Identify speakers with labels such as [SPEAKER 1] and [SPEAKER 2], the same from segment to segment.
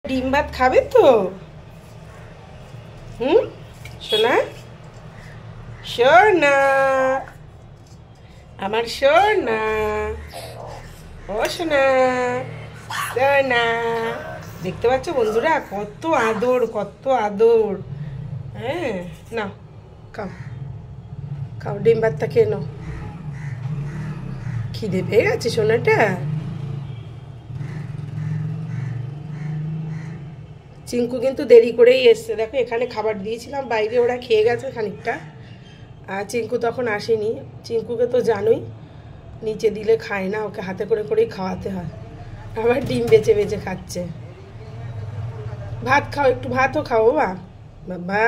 [SPEAKER 1] ডিম ভাত খাবে তো? সোনা, সোনা, আমার সোনা, ও সোনা, সোনা। দেখতে পাচ্ছ বন্ধুরা, কত আদর, কত আদর। হ্যাঁ, নাও খাও, খাও, ডিম ভাতটা খেয়ে নাও। খিদে পেয়ে গেছে সোনাটা। চিঙ্কু কিন্তু দেরি করেই এসছে। দেখো এখানে খাবার দিয়েছিলাম, বাইরে ওরা খেয়ে গেছে খানিকটা, আর চিঙ্কু তখন আসেনি। চিঙ্কুকে তো জানোই, নিচে দিলে খায় না, ওকে হাতে করে করেই খাওয়াতে হয়। আবার ডিম বেচে বেচে খাচ্ছে। ভাত খাও, একটু ভাতও খাও বাবা, বাবা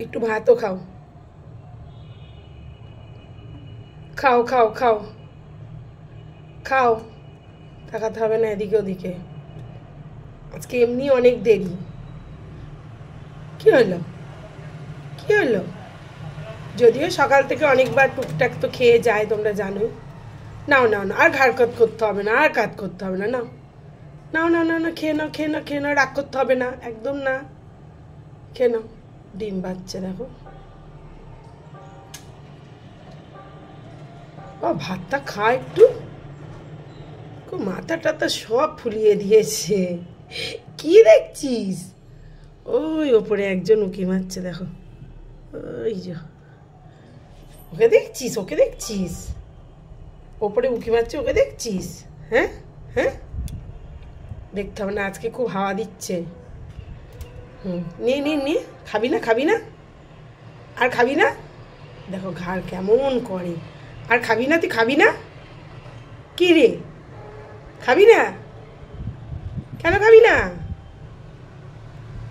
[SPEAKER 1] একটু ভাতও খাও, খাও খাও খাও খাও। তাকাতে হবে না এদিকে ওদিকে, আজকে এমনি অনেক দেরি। কি হলো, কি হলো? যদিও সকাল থেকে অনেকবার টুকটাক তো খেয়ে যায়, তোমরা জানোই। নাও নাও না, আর ঘাড় কাত করতে হবে না, আর কাত করতে হবে না। নাও নাও নাও নাও না, খেয়ে নাও, খেয়ে নাও, খেয়ে নাও, রাগ করতে হবে না, একদম না, খেয়ে নাও। ডিম বাচ্চা দেখো, ও ভাতটা খা একটু। মাথা টাথা সব ফুলিয়ে দিয়েছে। কি দেখছিস? ওই ওপরে একজন উঁকি মারছে দেখো, ওই যে, ওকে দেখছিস, ওকে দেখছিস, ওপরে উঁকি মারছে, ওকে দেখছিস? হ্যাঁ হ্যাঁ, দেখতে হবে না, আজকে খুব হাওয়া দিচ্ছে। নিয়ে নিয়ে নিয়ে, খাবি না, খাবি না, আর খাবি না? দেখো ঘাড় কেমন করে। আর খাবি না? তুই খাবি না? কি রে, খাবি না? কেন খাবি না?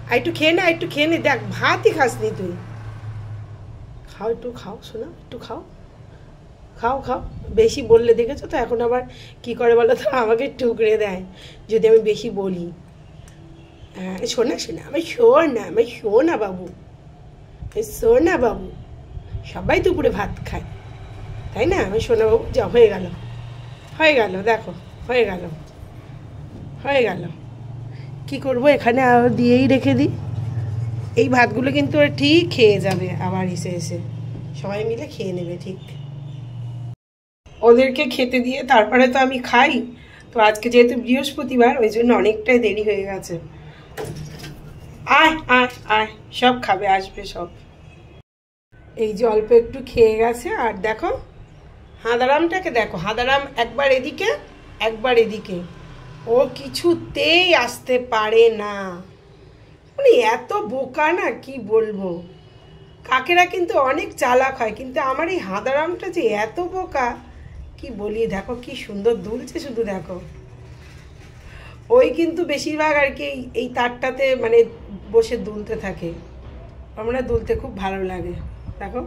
[SPEAKER 1] আর একটু খেয়ে না, একটু খেয়ে নে, দেখ ভাতই খাসনি তুই। খাও, একটু খাও শোনা, একটু খাও, খাও খাও। বেশি বললে দেখেছো তো এখন আবার কি করে বলো তো, আমাকে টুকরে দেয় যদি আমি বেশি বলি। হ্যাঁ শোনা, শোনা আমার, শোনা আমার, শোনা বাবু, শোনা বাবু। সবাই দুপুরে ভাত খায়, তাই না? আমি শোনা বাবু, যা হয়ে গেল, হয়ে গেল, দেখো হয়ে গেল, হয়ে গেল। কি করবো, এখানে দিয়েই রেখে দিই। এই ভাতগুলো কিন্তু ঠিক খেয়ে যাবে আবার এসে এসে, সবাই মিলে খেয়ে নেবে ঠিক। ওদেরকে খেতে দিয়ে তারপরে তো আমি খাই। তো আজকে যেহেতু বৃহস্পতিবার, ওই জন্য অনেকটাই দেরি হয়ে গেছে। আয় আয় আয়, সব খাবে, আসবে সব। এই যে অল্প একটু খেয়ে গেছে। আর দেখো হাঁদারামটাকে দেখো, হাঁদারাম একবার এদিকে একবার এদিকে, ও কিছুতেই আসতে পারে না। মানে এত বোকা না, কি বলবো। কাকেরা কিন্তু অনেক চালাক হয়, কিন্তু আমার এই হাঁদারামটা যে এত বোকা, কি বলি। দেখো কি সুন্দর দুলছে, শুধু দেখো। ওই কিন্তু বেশিরভাগ আর কি এই তারটাতে মানে বসে দুলতে থাকে, আমরা দুলতে খুব ভালো লাগে। দেখো